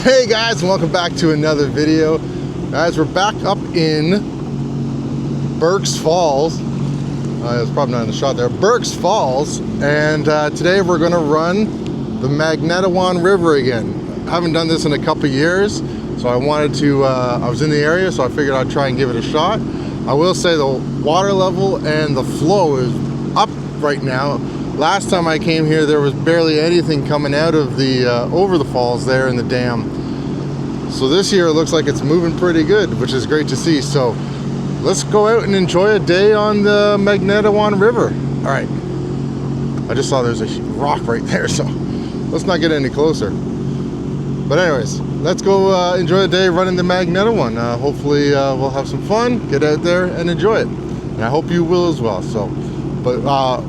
Hey guys, welcome back to another video. Guys, we're back up in Burks Falls. It's probably not in the shot there. Burks Falls, and today we're going to run the Magnetawan River again. I haven't done this in a couple years, so I wanted to, I was in the area, so I figured I'd try and give it a shot. I will say the water level and the flow is up right now. Last time I came here, there was barely anything coming out of the over the falls there in the dam. So this year it looks like it's moving pretty good, which is great to see. So let's go out and enjoy a day on the Magnetawan River. All right. I just saw there's a rock right there, so let's not get any closer. But anyways, let's go enjoy a day running the Magnetawan. Hopefully we'll have some fun, get out there and enjoy it. And I hope you will as well. But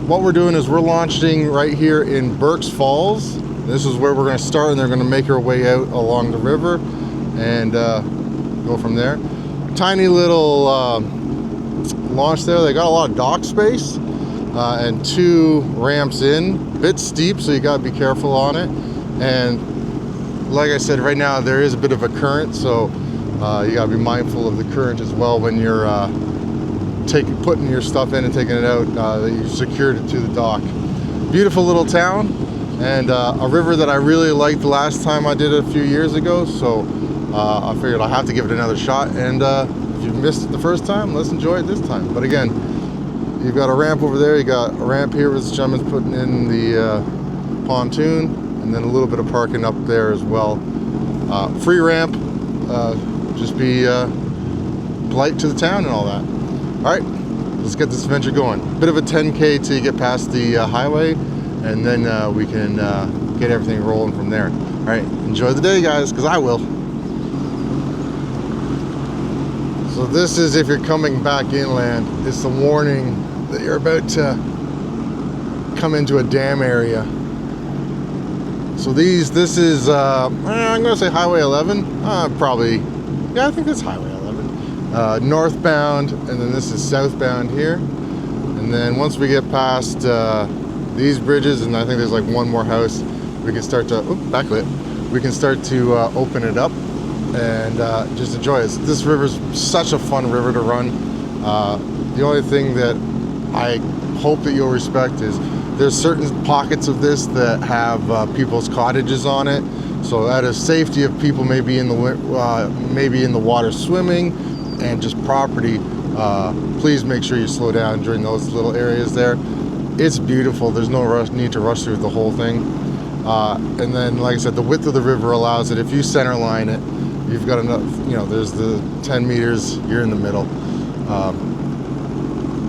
what we're doing is we're launching right here in Burks Falls. This is where we're going to start, and they're going to make our way out along the river and go from there. Tiny little launch there. They got a lot of dock space and 2 ramps in. A bit steep, so you got to be careful on it. And like I said, right now there is a bit of a current, so you got to be mindful of the current as well when you're putting your stuff in and taking it out, that you've secured it to the dock. Beautiful little town, and a river that I really liked the last time I did it a few years ago, so I figured I have to give it another shot. And if you missed it the first time, let's enjoy it this time. But again, you've got a ramp over there, you got a ramp here where this gentleman's putting in the pontoon, and then a little bit of parking up there as well. Free ramp, just be polite to the town and all that. All right, let's get this adventure going. Bit of a 10K till you get past the highway, and then we can get everything rolling from there. All right, enjoy the day, guys, because I will. So this is if you're coming back inland. It's the warning that you're about to come into a dam area. So this is, I'm gonna say Highway 11, probably, yeah, I think it's Highway 11. Northbound, and then this is southbound here. And then once we get past these bridges, and I think there's like one more house, we can start to backlit. We can start to open it up and just enjoy it. This river's such a fun river to run. The only thing that I hope that you'll respect is there's certain pockets of this that have people's cottages on it. So out of safety of people maybe in the water swimming and just property, please make sure you slow down during those little areas there. It's beautiful. There's no need to rush through the whole thing. And then, like I said, the width of the river allows it. If you center line it, you've got enough, there's the 10 meters, you're in the middle.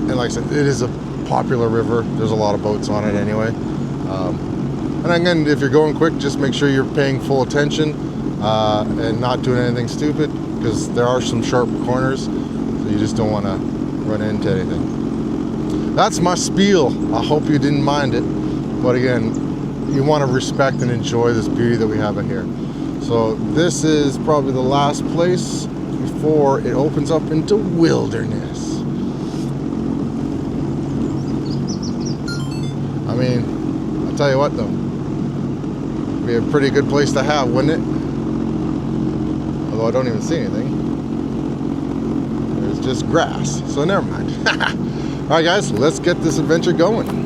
And like I said, it is a popular river. There's a lot of boats on it anyway. And again, if you're going quick, just make sure you're paying full attention and not doing anything stupid, because there are some sharp corners, so you just don't want to run into anything. That's my spiel. I hope you didn't mind it. But again, you want to respect and enjoy this beauty that we have in here. So this is probably the last place before it opens up into wilderness. I mean, I'll tell you what though, it'd be a pretty good place to have, wouldn't it? Although I don't even see anything. There's just grass, so never mind. All right, guys, let's get this adventure going.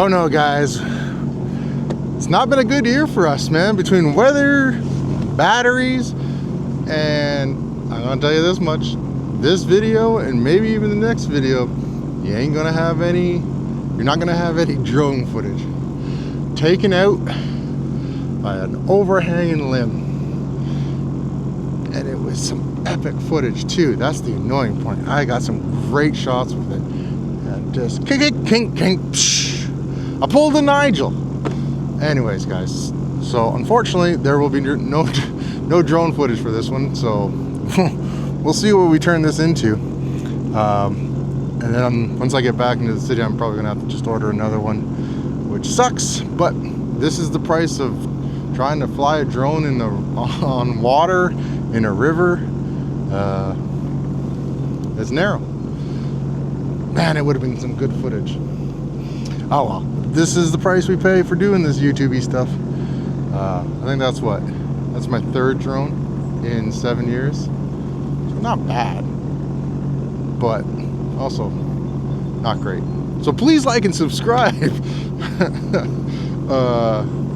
don't know, guys. It's not been a good year for us, man. Between weather, batteries, and I'm gonna tell you this much. This video, and maybe even the next video, you're not gonna have any drone footage. Taken out by an overhanging limb. And it was some epic footage too. That's the annoying point. I got some great shots with it. And just kink, psh. I pulled a Nigel. Anyways, guys, so unfortunately there will be no drone footage for this one. So we'll see what we turn this into. And then once I get back into the city, I'm probably gonna have to just order another one, which sucks. But this is the price of trying to fly a drone on water in a river. It's narrow. Man, it would have been some good footage. Oh well, this is the price we pay for doing this YouTube-y stuff. I think that's my third drone in 7 years. So not bad, but also not great. So please like and subscribe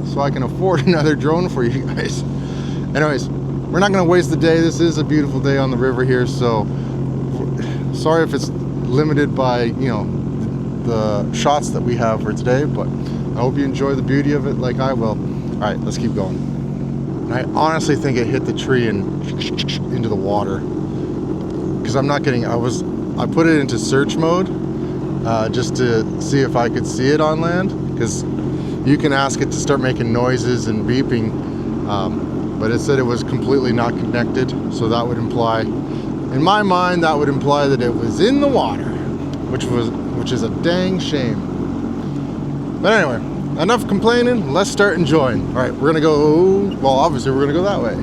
so I can afford another drone for you guys. Anyways, we're not going to waste the day. This is a beautiful day on the river here, so sorry if it's limited by, you know, the shots that we have for today, but I hope you enjoy the beauty of it like I will. All right, let's keep going. And I honestly think it hit the tree and into the water, because I'm not kidding. I put it into search mode just to see if I could see it on land, because you can ask it to start making noises and beeping, but it said it was completely not connected. So that would imply, in my mind, that would imply that it was in the water, which is a dang shame. But anyway, enough complaining. Let's start enjoying. All right, we're gonna go. Well, obviously we're gonna go that way.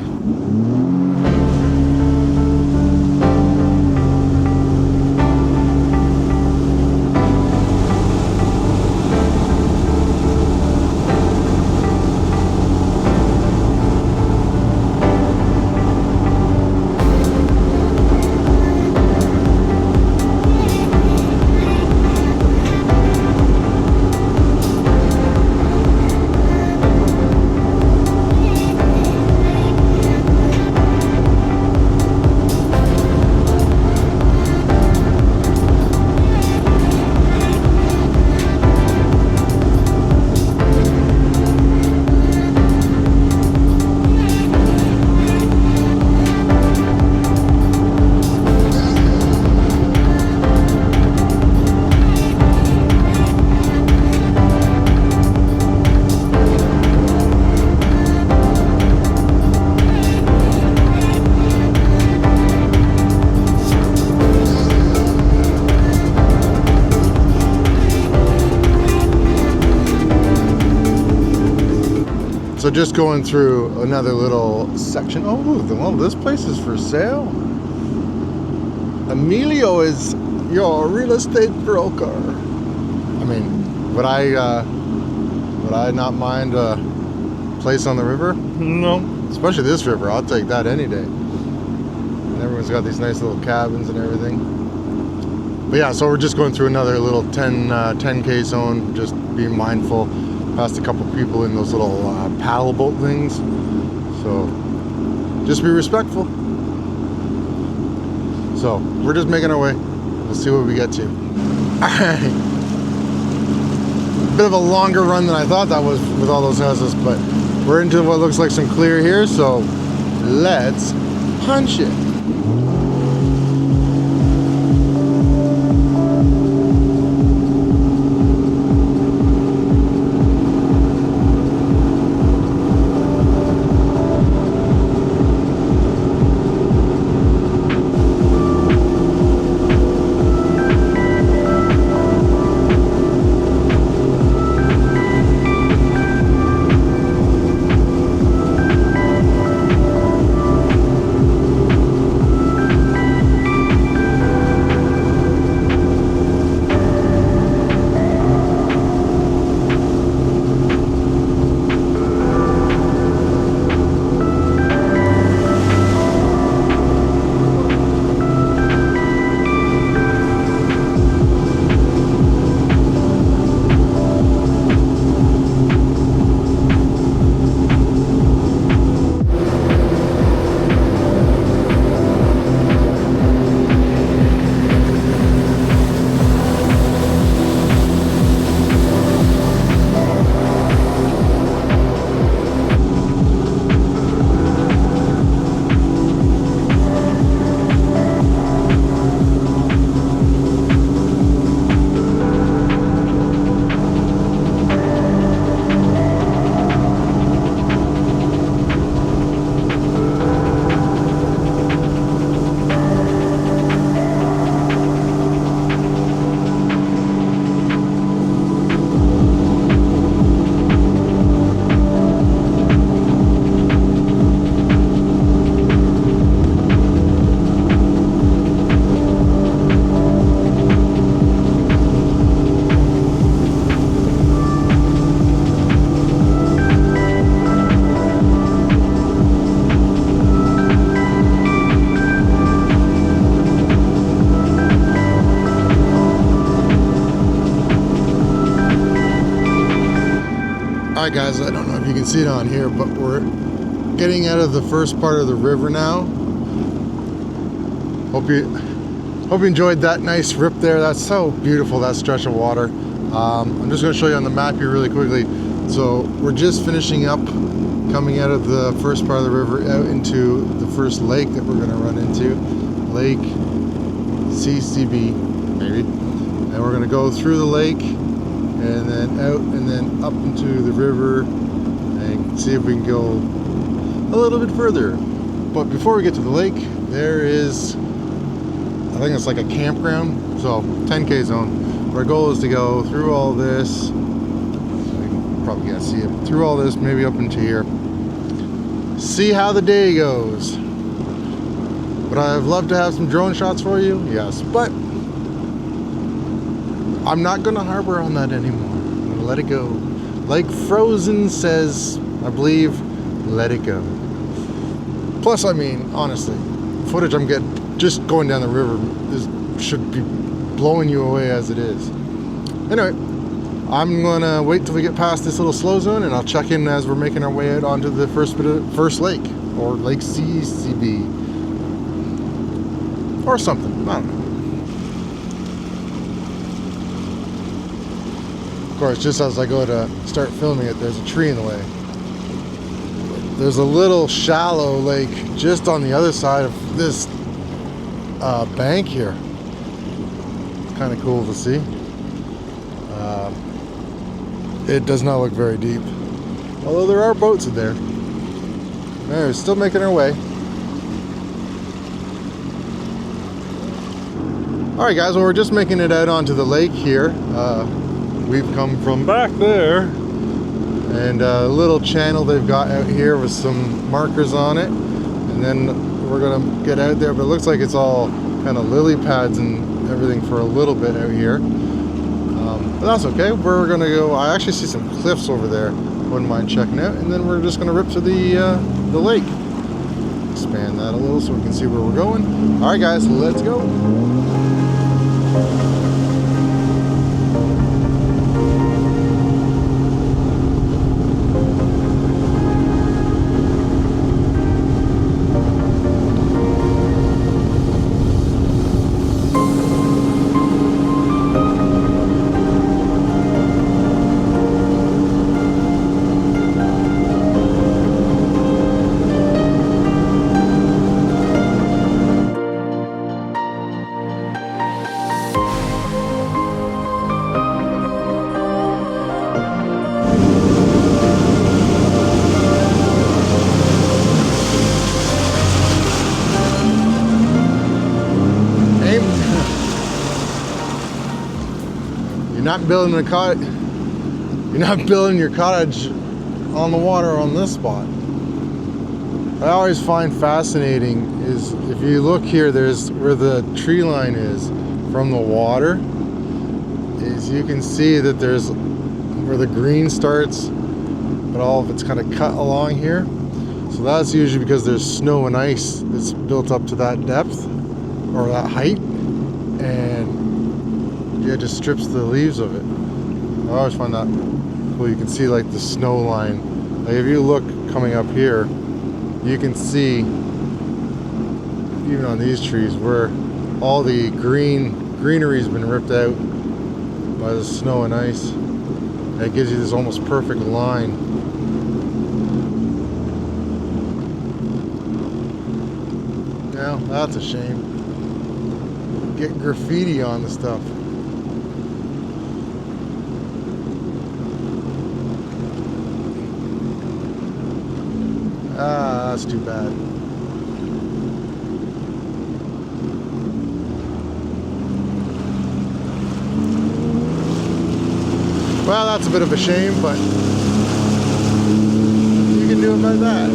So just going through another little section. Oh, well, this place is for sale. Emilio is your real estate broker. I mean, would I not mind a place on the river? No. Especially this river. I'll take that any day. And everyone's got these nice little cabins and everything. But yeah, so we're just going through another little 10K zone, just being mindful. Passed a couple people in those little paddle boat things, so just be respectful. So we're just making our way. We'll see what we get to. Alright, bit of a longer run than I thought that was with all those houses, but we're into what looks like some clear here, so let's punch it. Alright guys, I don't know if you can see it on here, but we're getting out of the first part of the river now. Hope you enjoyed that nice rip there. That's so beautiful, that stretch of water. I'm just going to show you on the map here really quickly. So we're just finishing up coming out of the first part of the river out into the first lake that we're going to run into. Lake CCB, maybe. And we're going to go through the lake and then out and then up into the river and see if we can go a little bit further. But before we get to the lake, there is, I think it's like a campground, so 10K zone. Our goal is to go through all this, you probably can't see it, through all this, maybe up into here. See how the day goes. Would I have loved to have some drone shots for you? Yes, but I'm not going to harbor on that anymore. I'm going to let it go. Like Frozen says, I believe, let it go. Plus, I mean, honestly, footage I'm getting just going down the river should be blowing you away as it is. Anyway, I'm going to wait till we get past this little slow zone, and I'll check in as we're making our way out onto the first lake, or Lake CCB, or something. I don't know. Of course, just as I go to start filming it, there's a tree in the way. There's a little shallow lake just on the other side of this bank here. It's kind of cool to see. It does not look very deep, although there are boats in there. We're still making our way. Alright guys, well, we're just making it out onto the lake here. We've come from back there, and a little channel they've got out here with some markers on it, and then we're gonna get out there, but it looks like it's all kind of lily pads and everything for a little bit out here. But that's okay. We're gonna go, I actually see some cliffs over there, wouldn't mind checking out, and then we're just gonna rip to the lake. Expand that a little so we can see where we're going. Alright guys, let's go. You're not building a cottage. You're not building your cottage on the water on this spot. I always find fascinating is if you look here, there's where the tree line is from the water. Is you can see that there's where the green starts, but all of it's kind of cut along here. So that's usually because there's snow and ice that's built up to that depth or that height, and yeah, it just strips the leaves of it. I always find that cool. You can see like the snow line. Like if you look coming up here, you can see even on these trees where all the greenery's been ripped out by the snow and ice. And it gives you this almost perfect line. Now that's a shame. Get graffiti on the stuff. Ah, that's too bad. Well, that's a bit of a shame, but you can do about that.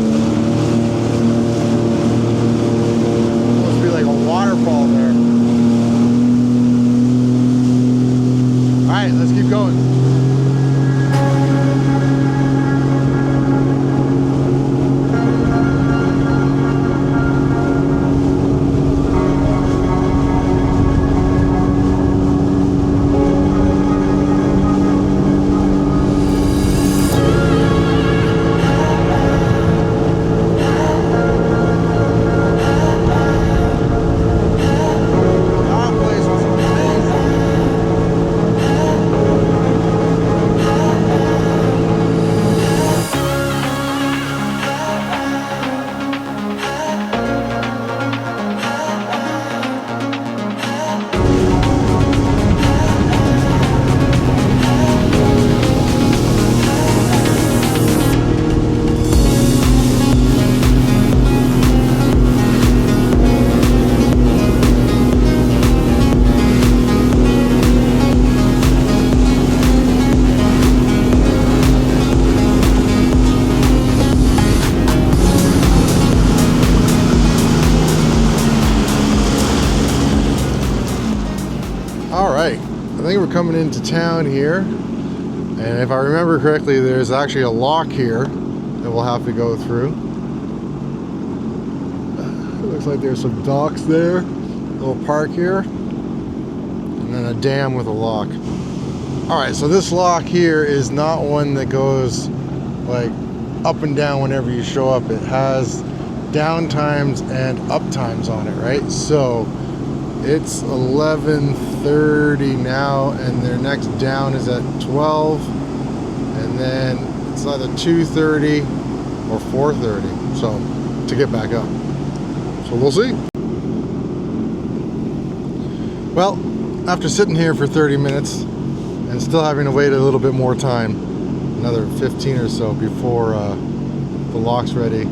Must be like a waterfall there. Alright, let's keep going. think we're coming into town here, and if I remember correctly, there's actually a lock here that we'll have to go through. It looks like there's some docks there, a little park here, and then a dam with a lock. Alright, so this lock here is not one that goes like up and down whenever you show up. It has down times and up times on it, right? So it's 11:30 now, and their next down is at 12, and then it's either 2:30 or 4:30, so to get back up. So we'll see. Well, after sitting here for 30 minutes and still having to wait a little bit more time, another 15 or so before the lock's ready,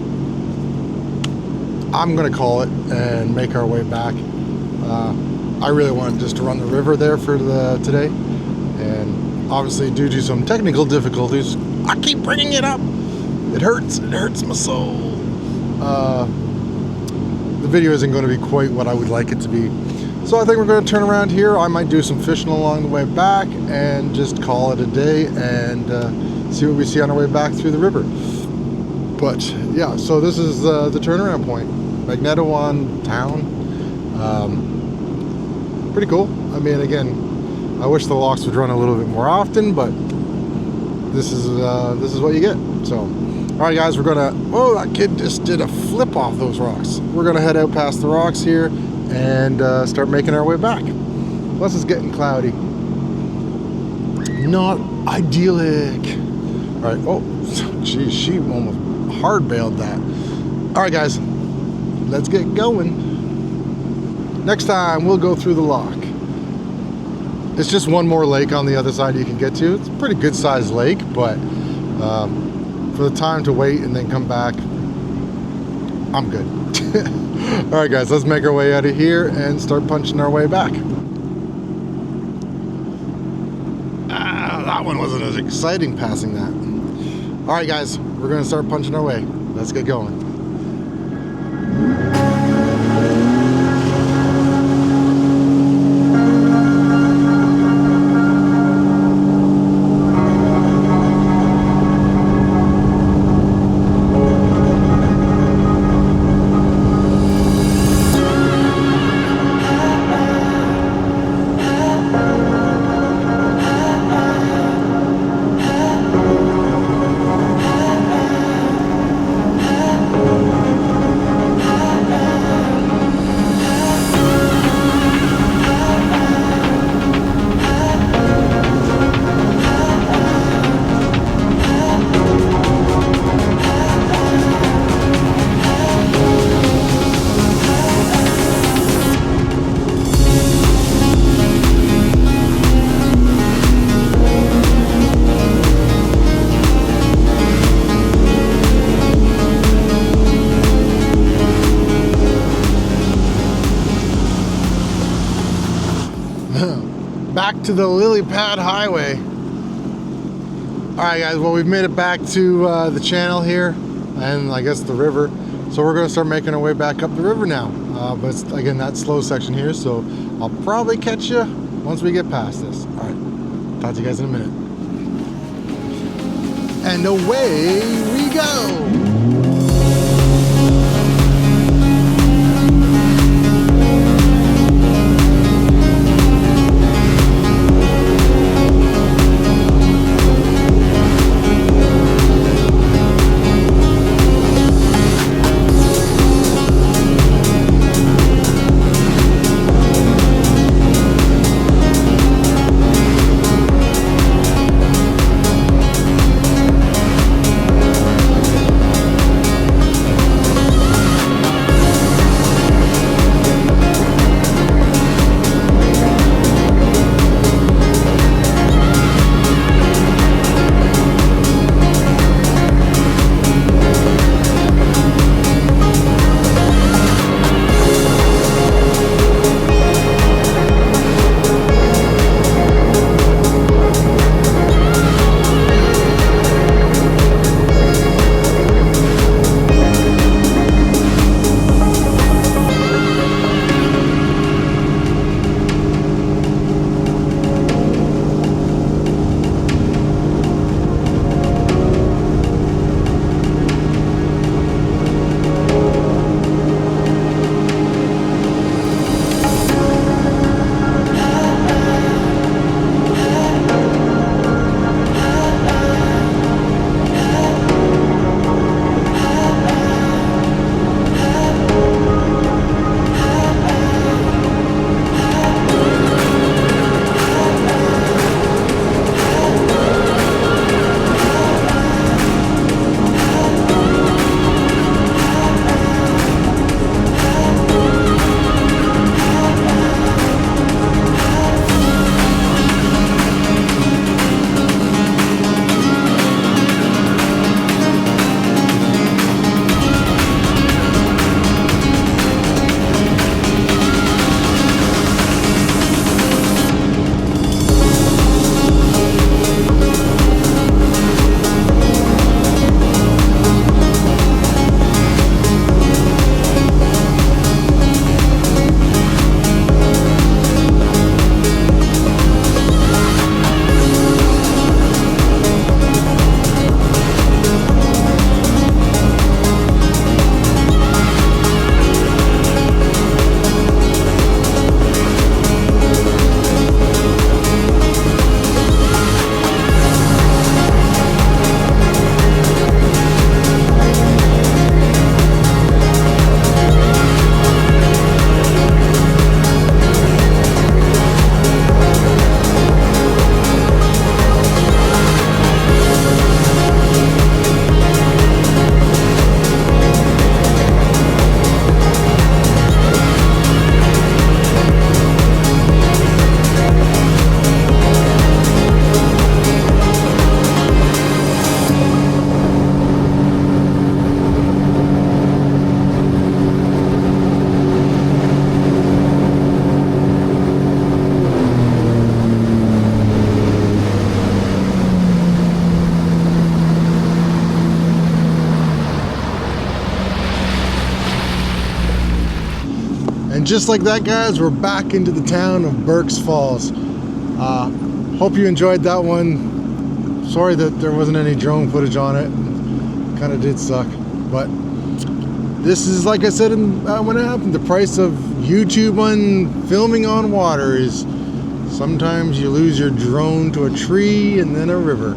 I'm gonna call it and make our way back. I really wanted just to run the river there for today, and obviously due to some technical difficulties, I keep bringing it up. It hurts my soul. The video isn't going to be quite what I would like it to be, so I think we're going to turn around here. I might do some fishing along the way back and just call it a day and see what we see on our way back through the river. But yeah, so this is the turnaround point, Magnetawan town. Pretty cool. I mean, again, I wish the locks would run a little bit more often, but this is what you get. So, all right, guys, we're gonna. Oh, that kid just did a flip off those rocks. We're gonna head out past the rocks here and start making our way back. Plus, it's getting cloudy. Not idyllic. All right. Oh, geez, she almost hard bailed that. All right, guys, let's get going. Next time, we'll go through the lock. It's just one more lake on the other side you can get to. It's a pretty good sized lake, but for the time to wait and then come back, I'm good. All right, guys, let's make our way out of here and start punching our way back. That one wasn't as exciting passing that. All right, guys, we're gonna start punching our way. Let's get going. Back to the lily pad highway. Alright, guys, well, we've made it back to the channel here and I guess the river, so we're going to start making our way back up the river now, but it's, again, that slow section here, so I'll probably catch you once we get past this. Alright, talk to you guys in a minute. And away we go! And just like that, guys, we're back into the town of Burks Falls. Hope you enjoyed that one. Sorry that there wasn't any drone footage on it. Kind of did suck, but this is, like I said when it happened, the price of YouTube on filming on water is sometimes you lose your drone to a tree and then a river.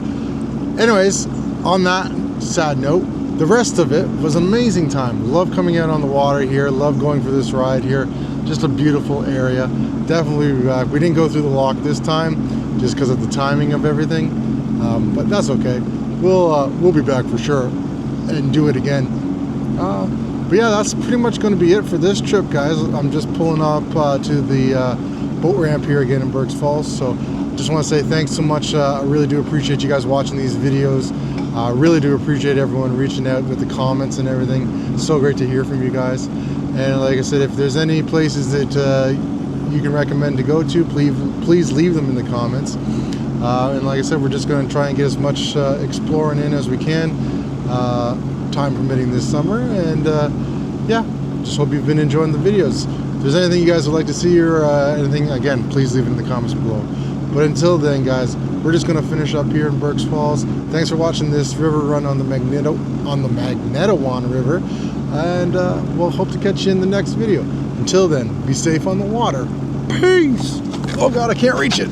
Anyways, on that sad note, the rest of it was an amazing time. Love coming out on the water here. Love going for this ride here. Just a beautiful area. Definitely be back. We didn't go through the lock this time just because of the timing of everything, but that's okay. We'll be back for sure and do it again. But yeah, that's pretty much going to be it for this trip, guys. I'm just pulling up to the boat ramp here again in Burks Falls. So just want to say thanks so much. I really do appreciate you guys watching these videos. I really do appreciate everyone reaching out with the comments and everything. It's so great to hear from you guys. And like I said, if there's any places that you can recommend to go to, please leave them in the comments. And like I said, we're just going to try and get as much exploring in as we can, time permitting this summer. And yeah, just hope you've been enjoying the videos. If there's anything you guys would like to see or anything, again, please leave it in the comments below. But until then, guys, we're just going to finish up here in Burks Falls. Thanks for watching this river run on the Magnetawan River, and we'll hope to catch you in the next video. Until then, be safe on the water. Peace! Oh God, I can't reach it.